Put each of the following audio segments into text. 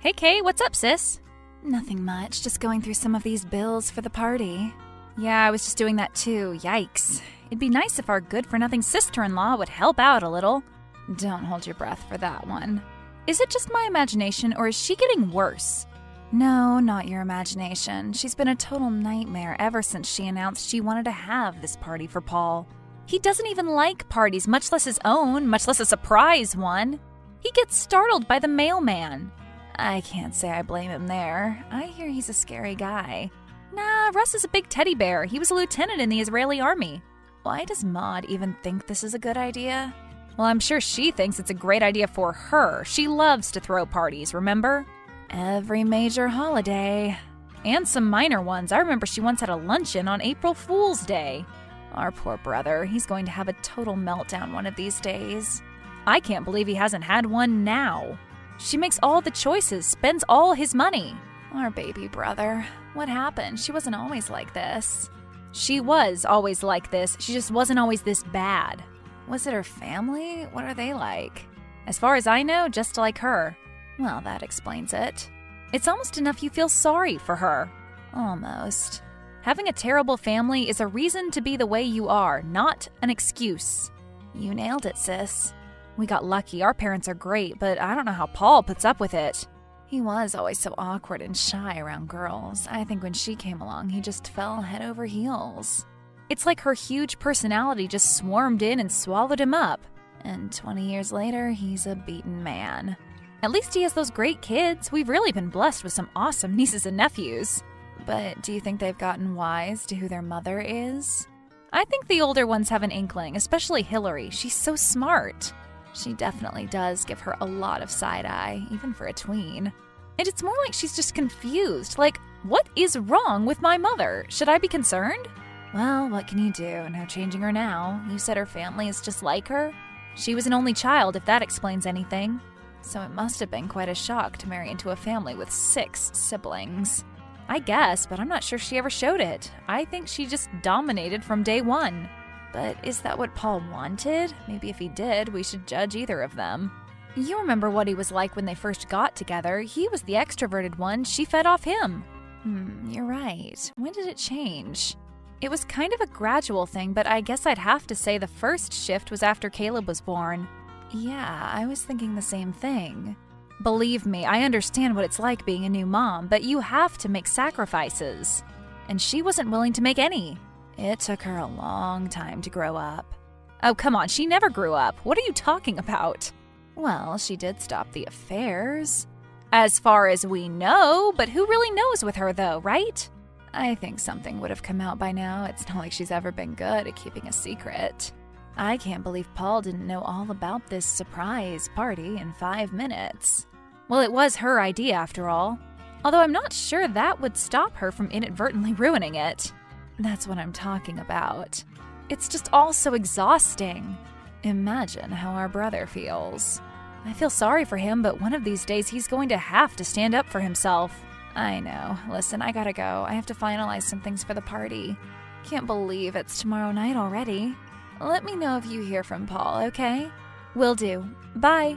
Hey Kay, what's up, sis? Nothing much, just going through some of these bills for the party. Yeah, I was just doing that too. Yikes. It'd be nice if our good-for-nothing sister-in-law would help out a little. Don't hold your breath for that one. Is it just my imagination, or is she getting worse? No, not your imagination. She's been a total nightmare ever since she announced she wanted to have this party for Paul. He doesn't even like parties, much less his own, much less a surprise one. He gets startled by the mailman. I can't say I blame him there. I hear he's a scary guy. Nah, Russ is a big teddy bear. He was a lieutenant in the Israeli army. Why does Maud even think this is a good idea? Well, I'm sure she thinks it's a great idea for her. She loves to throw parties, remember? Every major holiday. And some minor ones. I remember she once had a luncheon on April Fool's Day. Our poor brother, he's going to have a total meltdown one of these days. I can't believe he hasn't had one now. She makes all the choices, spends all his money. Our baby brother. What happened? She wasn't always like this. She was always like this. She just wasn't always this bad. Was it her family? What are they like? As far as I know, just like her. Well, that explains it. It's almost enough you feel sorry for her. Almost. Having a terrible family is a reason to be the way you are, not an excuse. You nailed it, sis. We got lucky. Our parents are great, but I don't know how Paul puts up with it. He was always so awkward and shy around girls. I think when she came along, he just fell head over heels. It's like her huge personality just swarmed in and swallowed him up. And 20 years later, he's a beaten man. At least he has those great kids. We've really been blessed with some awesome nieces and nephews. But do you think they've gotten wise to who their mother is? I think the older ones have an inkling, especially Hillary. She's so smart. She definitely does give her a lot of side-eye, even for a tween. And it's more like she's just confused. Like, what is wrong with my mother? Should I be concerned? Well, what can you do? No changing her now. You said her family is just like her? She was an only child, if that explains anything. So it must have been quite a shock to marry into a family with 6 siblings. I guess, but I'm not sure she ever showed it. I think she just dominated from day one. But is that what Paul wanted? Maybe if he did, we should judge either of them. You remember what he was like when they first got together. He was the extroverted one. She fed off him. You're right. When did it change? It was kind of a gradual thing, but I guess I'd have to say the first shift was after Caleb was born. Yeah, I was thinking the same thing. Believe me, I understand what it's like being a new mom, but you have to make sacrifices. And she wasn't willing to make any. It took her a long time to grow up. Oh, come on, she never grew up. What are you talking about? Well, she did stop the affairs. As far as we know, but who really knows with her though, right? I think something would have come out by now. It's not like she's ever been good at keeping a secret. I can't believe Paul didn't know all about this surprise party in 5 minutes. Well, it was her idea after all. Although I'm not sure that would stop her from inadvertently ruining it. That's what I'm talking about. It's just all so exhausting. Imagine how our brother feels. I feel sorry for him, but one of these days he's going to have to stand up for himself. I know. Listen, I gotta go. I have to finalize some things for the party. Can't believe it's tomorrow night already. Let me know if you hear from Paul, okay? Will do. Bye.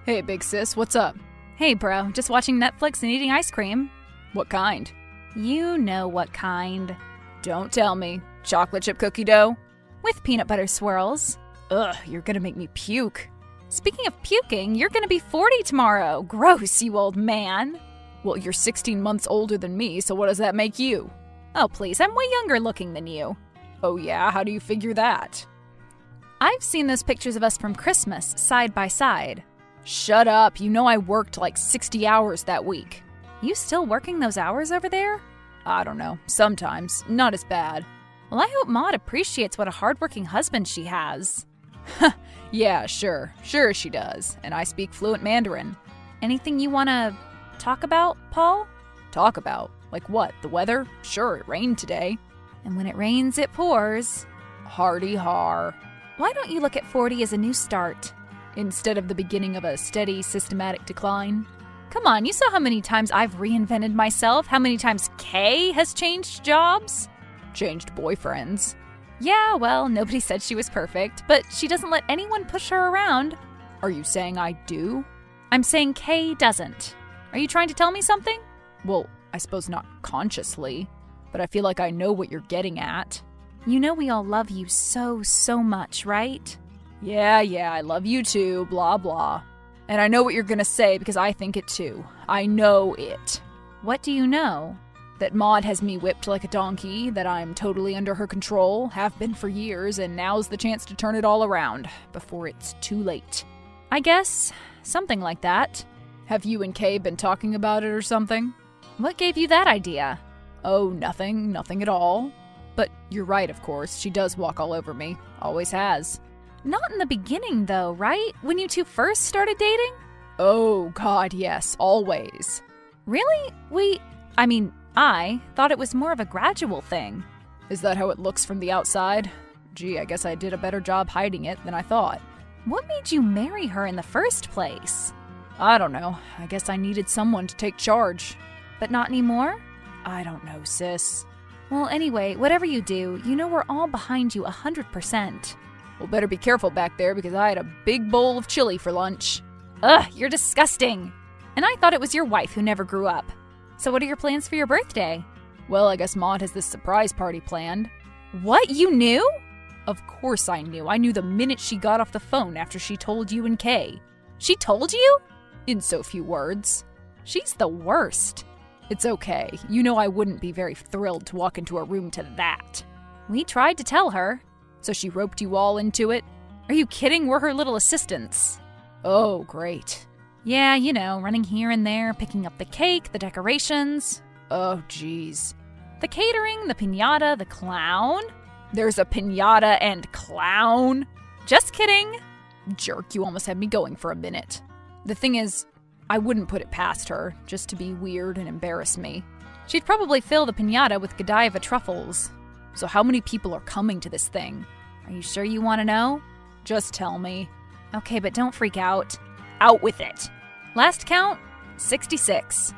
Hey, big sis, what's up? Hey, bro, just watching Netflix and eating ice cream. What kind? You know what kind. Don't tell me. Chocolate chip cookie dough? With peanut butter swirls. Ugh, you're gonna make me puke. Speaking of puking, you're gonna be 40 tomorrow. Gross, you old man. Well, you're 16 months older than me, so what does that make you? Oh, please, I'm way younger looking than you. Oh yeah, how do you figure that? I've seen those pictures of us from Christmas, side by side. Shut up, you know I worked like 60 hours that week. You still working those hours over there? I don't know, sometimes. Not as bad. Well, I hope Maud appreciates what a hardworking husband she has. Yeah, sure she does. And I speak fluent Mandarin. Anything you want to talk about, Paul? Talk about? Like what, the weather? Sure, it rained today. And when it rains, it pours. Hardy har. Why don't you look at 40 as a new start? Instead of the beginning of a steady, systematic decline? Come on, you saw how many times I've reinvented myself, how many times Kay has changed jobs? Changed boyfriends. Yeah, well, nobody said she was perfect, but she doesn't let anyone push her around. Are you saying I do? I'm saying Kay doesn't. Are you trying to tell me something? Well, I suppose not consciously, but I feel like I know what you're getting at. You know we all love you so much, right? Yeah, I love you too, blah blah. And I know what you're gonna say because I think it too. I know it. What do you know? That Maud has me whipped like a donkey, that I'm totally under her control, have been for years, and now's the chance to turn it all around, before it's too late. I guess, something like that. Have you and Kay been talking about it or something? What gave you that idea? Oh, nothing at all. But you're right, of course, she does walk all over me. Always has. Not in the beginning, though, right? When you two first started dating? Oh, God, yes, always. Really? I thought it was more of a gradual thing. Is that how it looks from the outside? Gee, I guess I did a better job hiding it than I thought. What made you marry her in the first place? I don't know. I guess I needed someone to take charge. But not anymore? I don't know, sis. Well, anyway, whatever you do, you know we're all behind you 100%. Well, better be careful back there because I had a big bowl of chili for lunch. Ugh, you're disgusting. And I thought it was your wife who never grew up. So what are your plans for your birthday? Well, I guess Maud has this surprise party planned. What? You knew? Of course I knew. I knew the minute she got off the phone after she told you and Kay. She told you? In so few words. She's the worst. It's okay. You know I wouldn't be very thrilled to walk into a room to that. We tried to tell her. So she roped you all into it? Are you kidding? We're her little assistants. Oh, great. Yeah, you know, running here and there, picking up the cake, the decorations. Oh, jeez. The catering, the piñata, the clown. There's a piñata and clown? Just kidding. Jerk, you almost had me going for a minute. The thing is, I wouldn't put it past her, just to be weird and embarrass me. She'd probably fill the piñata with Godiva truffles. So how many people are coming to this thing? Are you sure you want to know? Just tell me. Okay, but don't freak out. Out with it. Last count, 66.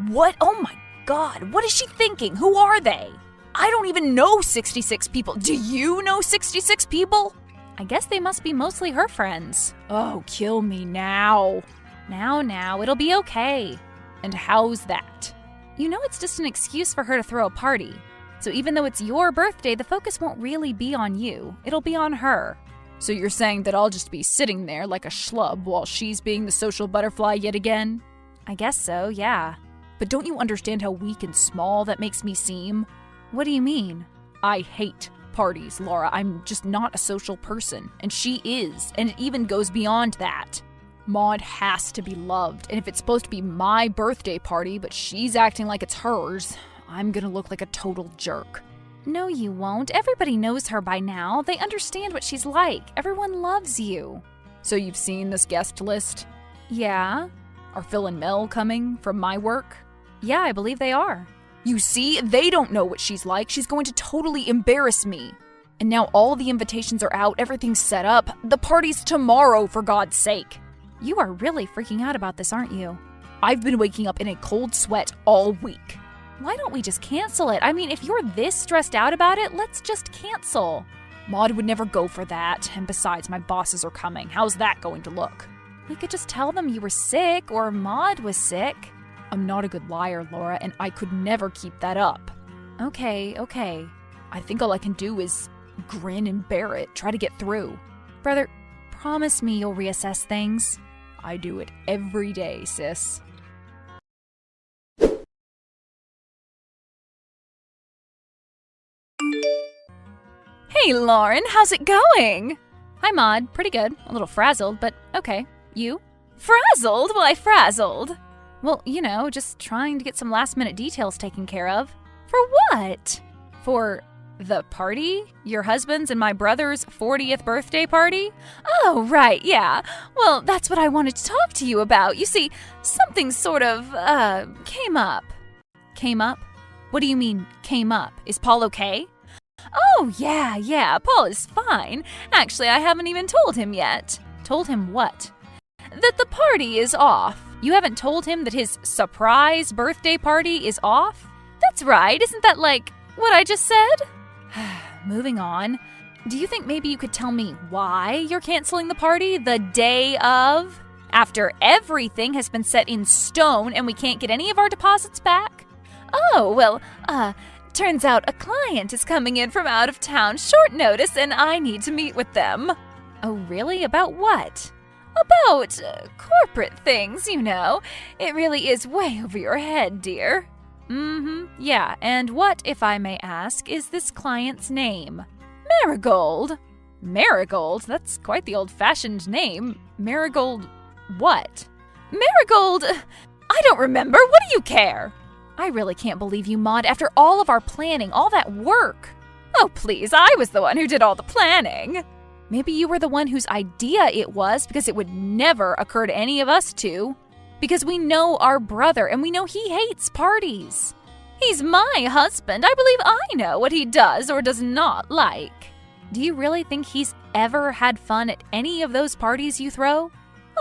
What? Oh my God, what is she thinking? Who are they? I don't even know 66 people. Do you know 66 people? I guess they must be mostly her friends. Oh, kill me now. Now, it'll be okay. And how's that? You know it's just an excuse for her to throw a party. So even though it's your birthday, the focus won't really be on you. It'll be on her. So you're saying that I'll just be sitting there like a schlub while she's being the social butterfly yet again? I guess so, yeah. But don't you understand how weak and small that makes me seem? What do you mean? I hate parties, Laura. I'm just not a social person, and she is, and it even goes beyond that. Maud has to be loved, and if it's supposed to be my birthday party, but she's acting like it's hers, I'm gonna look like a total jerk. No, you won't. Everybody knows her by now. They understand what she's like. Everyone loves you. So you've seen this guest list? Yeah. Are Phil and Mel coming from my work? Yeah, I believe they are. You see, they don't know what she's like. She's going to totally embarrass me. And now all the invitations are out, everything's set up. The party's tomorrow, for God's sake. You are really freaking out about this, aren't you? I've been waking up in a cold sweat all week. Why don't we just cancel it? I mean, if you're this stressed out about it, let's just cancel. Maud would never go for that, and besides, my bosses are coming. How's that going to look? We could just tell them you were sick or Maud was sick. I'm not a good liar, Laura, and I could never keep that up. Okay. I think all I can do is grin and bear it, try to get through. Brother, promise me you'll reassess things. I do it every day, sis. Hey, Lauren, how's it going? Hi, Maud. Pretty good. A little frazzled, but okay. You? Frazzled? Why frazzled? Well, you know, just trying to get some last-minute details taken care of. For what? For the party? Your husband's and my brother's 40th birthday party? Oh, right, yeah. Well, that's what I wanted to talk to you about. You see, something sort of, came up. Came up? What do you mean, came up? Is Paul okay? Oh, yeah, Paul is fine. Actually, I haven't even told him yet. Told him what? That the party is off. You haven't told him that his surprise birthday party is off? That's right. Isn't that like what I just said? Moving on. Do you think maybe you could tell me why you're canceling the party the day of? After everything has been set in stone and we can't get any of our deposits back? Oh, well, turns out a client is coming in from out of town short notice and I need to meet with them. Oh, really? About what? About corporate things, you know. It really is way over your head, dear. Yeah, and what, if I may ask, is this client's name? Marigold. Marigold? That's quite the old-fashioned name. Marigold what? Marigold! I don't remember. What do you care? I really can't believe you, Maud, after all of our planning, all that work. Oh, please, I was the one who did all the planning. Maybe you were the one whose idea it was, because it would never occur to any of us to. Because we know our brother, and we know he hates parties. He's my husband. I believe I know what he does or does not like. Do you really think he's ever had fun at any of those parties you throw?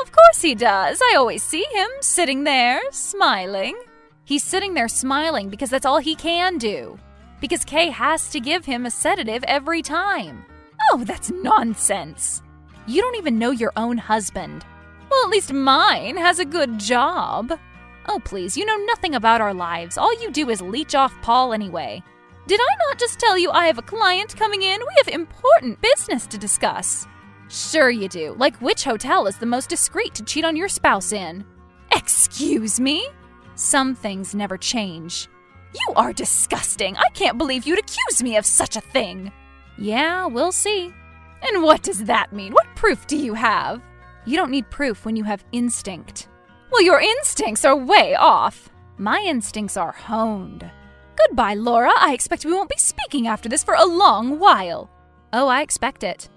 Of course he does. I always see him sitting there, smiling. He's sitting there smiling because that's all he can do. Because Kay has to give him a sedative every time. Oh, that's nonsense. You don't even know your own husband. Well, at least mine has a good job. Oh, please, you know nothing about our lives. All you do is leech off Paul anyway. Did I not just tell you I have a client coming in? We have important business to discuss. Sure you do. Like which hotel is the most discreet to cheat on your spouse in? Excuse me? Some things never change. You are disgusting. I can't believe you'd accuse me of such a thing. Yeah, we'll see. And what does that mean? What proof do you have? You don't need proof when you have instinct. Well, your instincts are way off. My instincts are honed. Goodbye, Laura. I expect we won't be speaking after this for a long while. Oh, I expect it.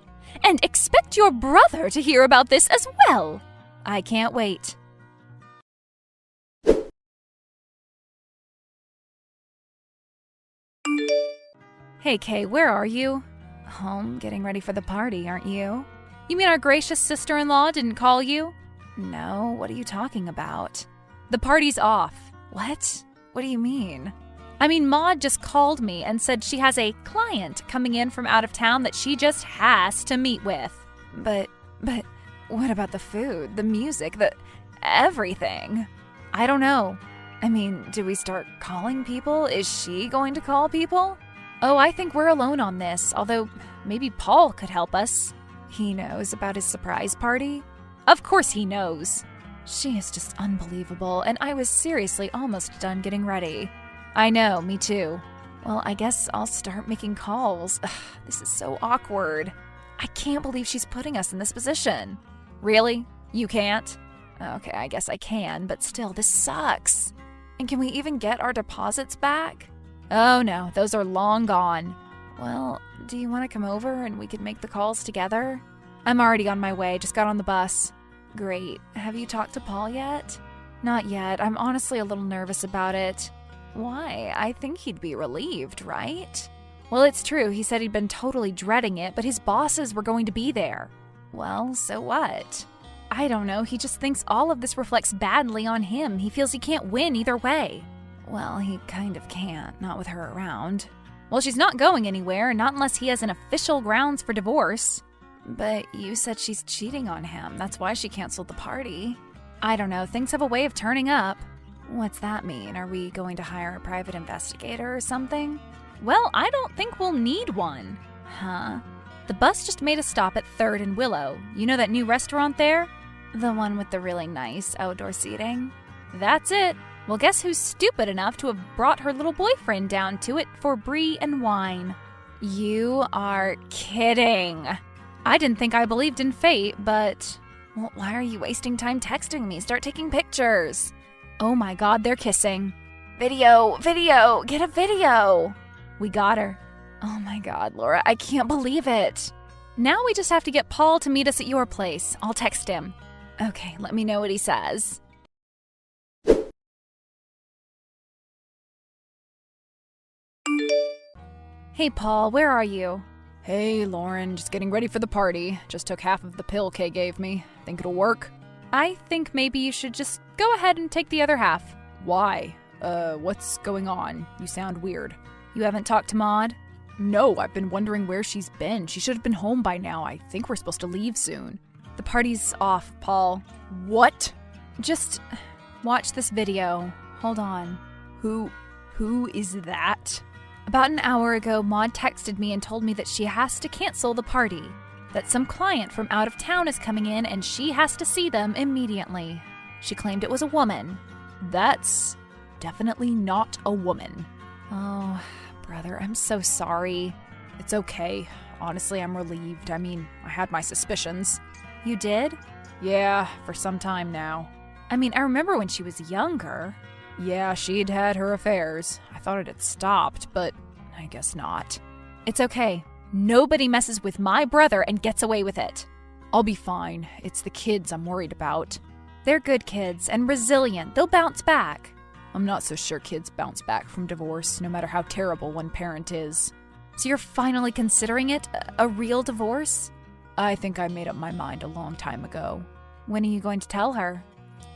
And expect your brother to hear about this as well. I can't wait. Hey, Kay, where are you? Home, getting ready for the party, aren't you? You mean our gracious sister-in-law didn't call you? No, what are you talking about? The party's off. What? What do you mean? I mean, Maud just called me and said she has a client coming in from out of town that she just has to meet with. But what about the food, the music, everything? I don't know. I mean, do we start calling people? Is she going to call people? Oh, I think we're alone on this, although maybe Paul could help us. He knows about his surprise party? Of course he knows. She is just unbelievable, and I was seriously almost done getting ready. I know, me too. Well, I guess I'll start making calls. Ugh, this is so awkward. I can't believe she's putting us in this position. Really? You can't? Okay, I guess I can, but still, this sucks. And can we even get our deposits back? Oh no, those are long gone. Well, do you want to come over and we could make the calls together? I'm already on my way, just got on the bus. Great. Have you talked to Paul yet? Not yet. I'm honestly a little nervous about it. Why? I think he'd be relieved, right? Well, it's true. He said he'd been totally dreading it, but his bosses were going to be there. Well, so what? I don't know. He just thinks all of this reflects badly on him. He feels he can't win either way. Well, he kind of can't, not with her around. Well, she's not going anywhere, not unless he has an official grounds for divorce. But you said she's cheating on him. That's why she canceled the party. I don't know. Things have a way of turning up. What's that mean? Are we going to hire a private investigator or something? Well, I don't think we'll need one. Huh? The bus just made a stop at 3rd and Willow. You know that new restaurant there? The one with the really nice outdoor seating? That's it. Well, guess who's stupid enough to have brought her little boyfriend down to it for brie and wine? You are kidding. I didn't think I believed in fate, but... Well, why are you wasting time texting me? Start taking pictures. Oh my God, they're kissing. Video, get a video. We got her. Oh my God, Laura, I can't believe it. Now we just have to get Paul to meet us at your place. I'll text him. Okay, let me know what he says. Hey, Paul, where are you? Hey, Lauren, just getting ready for the party. Just took half of the pill Kay gave me. Think it'll work? I think maybe you should just go ahead and take the other half. Why? What's going on? You sound weird. You haven't talked to Maud? No, I've been wondering where she's been. She should have been home by now. I think we're supposed to leave soon. The party's off, Paul. What? Just watch this video. Hold on. Who is that? About an hour ago, Maud texted me and told me that she has to cancel the party. That some client from out of town is coming in and she has to see them immediately. She claimed it was a woman. That's definitely not a woman. Oh, brother, I'm so sorry. It's okay. Honestly, I'm relieved. I mean, I had my suspicions. You did? Yeah, for some time now. I mean, I remember when she was younger. Yeah, she'd had her affairs. I thought it had stopped, but I guess not. It's okay. Nobody messes with my brother and gets away with it. I'll be fine. It's the kids I'm worried about. They're good kids and resilient. They'll bounce back. I'm not so sure kids bounce back from divorce, no matter how terrible one parent is. So you're finally considering it a real divorce? I think I made up my mind a long time ago. When are you going to tell her?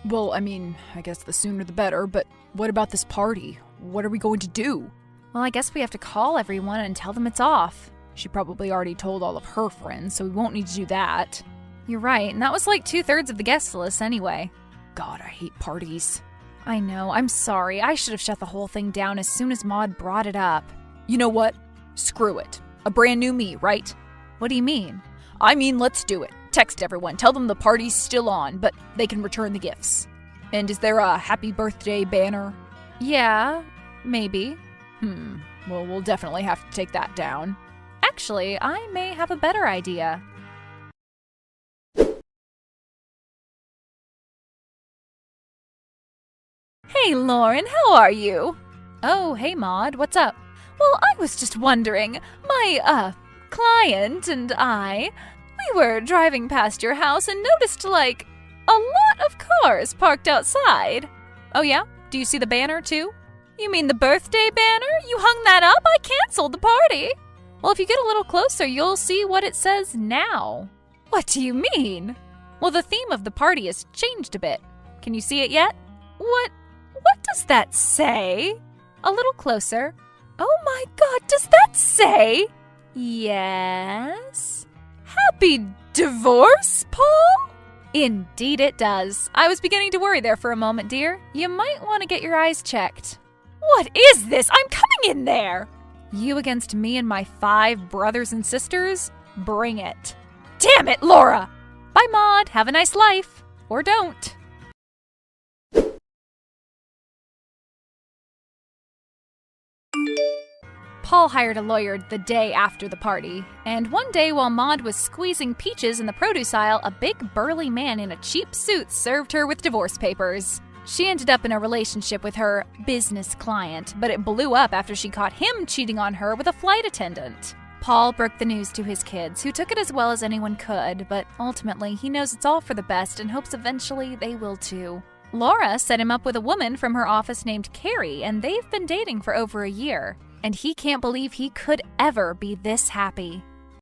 Well, I mean, I guess the sooner the better, but what about this party? What are we going to do? Well, I guess we have to call everyone and tell them it's off. She probably already told all of her friends, so we won't need to do that. You're right, and that was like 2/3 of the guest list anyway. God, I hate parties. I know, I'm sorry. I should have shut the whole thing down as soon as Maud brought it up. You know what? Screw it. A brand new me, right? What do you mean? I mean, let's do it. Text everyone. Tell them the party's still on, but they can return the gifts. And is there a happy birthday banner? Yeah, maybe. Well, we'll definitely have to take that down. Actually, I may have a better idea. Hey, Lauren, how are you? Oh, hey, Maud, what's up? Well, I was just wondering, my, client and I, we were driving past your house and noticed, like, a lot of cars parked outside. Oh, yeah? Do you see the banner, too? You mean the birthday banner? You hung that up? I canceled the party. Well, if you get a little closer, you'll see what it says now. What do you mean? Well, the theme of the party has changed a bit. Can you see it yet? What does that say? A little closer. Oh my God, does that say? Yes. Happy divorce, Paul? Indeed it does. I was beginning to worry there for a moment, dear. You might want to get your eyes checked. What is this? I'm coming in there. You against me and my 5 brothers and sisters? Bring it. Damn it, Laura! Bye, Maud. Have a nice life. Or don't. Paul hired a lawyer the day after the party, and one day while Maud was squeezing peaches in the produce aisle, a big burly man in a cheap suit served her with divorce papers. She ended up in a relationship with her business client, but it blew up after she caught him cheating on her with a flight attendant. Paul broke the news to his kids, who took it as well as anyone could, but ultimately he knows it's all for the best and hopes eventually they will too. Laura set him up with a woman from her office named Carrie, and they've been dating for over a year. And he can't believe he could ever be this happy.